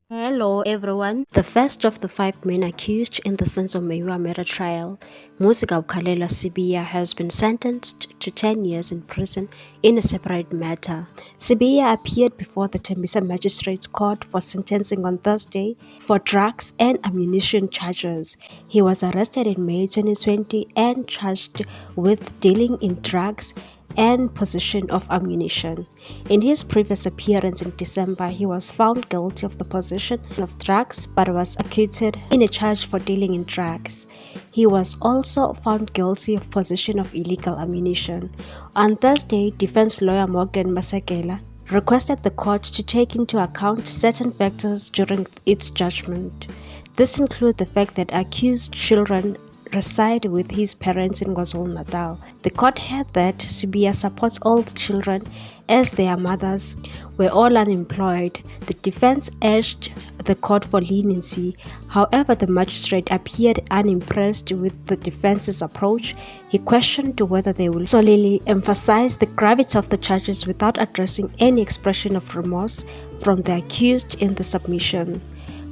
Hello everyone. The first of the 5 men accused in the Senzo Meyiwa murder trial, Musika Ukalela Sibiya, has been sentenced to 10 years in prison in a separate matter. Sibiya appeared before the Tembisa Magistrates Court for sentencing on Thursday for drugs and ammunition charges. He was arrested in May 2020 and charged with dealing in drugs and possession of ammunition. In his previous appearance in December, he was found guilty of the possession of drugs but was acquitted in a charge for dealing in drugs. He was also found guilty of possession of illegal ammunition. On Thursday, defense lawyer Morgan Masekela requested the court to take into account certain factors during its judgment. This includes the fact that accused children reside with his parents in KwaZulu-Natal. The court held that Sibiya supports all the children as their mothers were all unemployed. The defense urged the court for leniency. However, the magistrate appeared unimpressed with the defense's approach. He questioned whether they will solely emphasize the gravity of the charges without addressing any expression of remorse from the accused in the submission.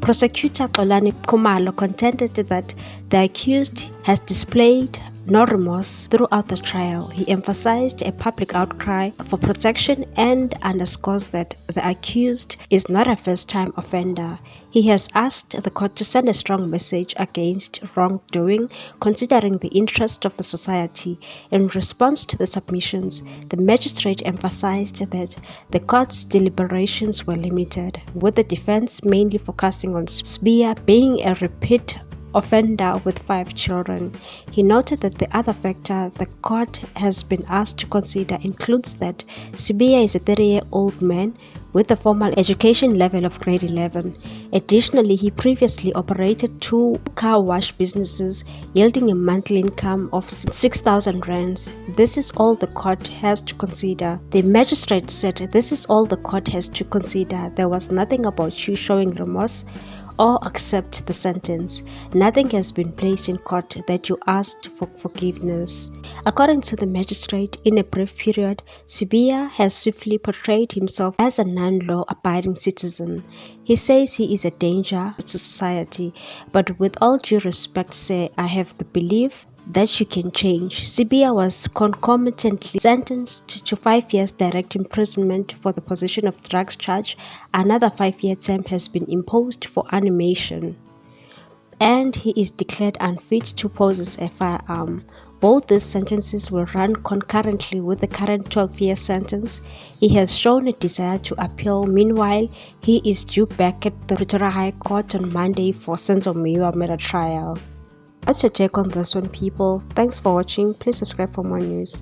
Prosecutor Xolani Khumalo contended that the accused has displayed no remorse throughout the trial. He emphasized a public outcry for protection and underscores that the accused is not a first-time offender. He has asked the court to send a strong message against wrongdoing, considering the interest of the society. In response to the submissions, the magistrate emphasized that the court's deliberations were limited, with the defense mainly focusing on Sibiya being a repeat offender with 5 children. He noted that the other factor the court has been asked to consider includes that Sibiya is a 30-year-old man with a formal education level of grade 11. Additionally, he previously operated 2 car wash businesses, yielding a monthly income of 6,000 rands. This is all the court has to consider. The magistrate said this is all the court has to consider. There was nothing about you showing remorse or accept the sentence. Nothing has been placed in court that you asked for forgiveness. According to the magistrate, in a brief period, Sibiya has swiftly portrayed himself as a non-law abiding citizen. He says he is a danger to society, but with all due respect, say, I have the belief that you can change. Sibiya was concomitantly sentenced to 5 years direct imprisonment for the possession of drugs charge. Another 5-year term has been imposed for animation, and he is declared unfit to possess a firearm. Both these sentences will run concurrently with the current 12-year sentence. He has shown a desire to appeal. Meanwhile, he is due back at the Pretoria High Court on Monday for Senzo Meyiwa murder trial. What's your take on this one, people? Thanks for watching. Please subscribe for more news.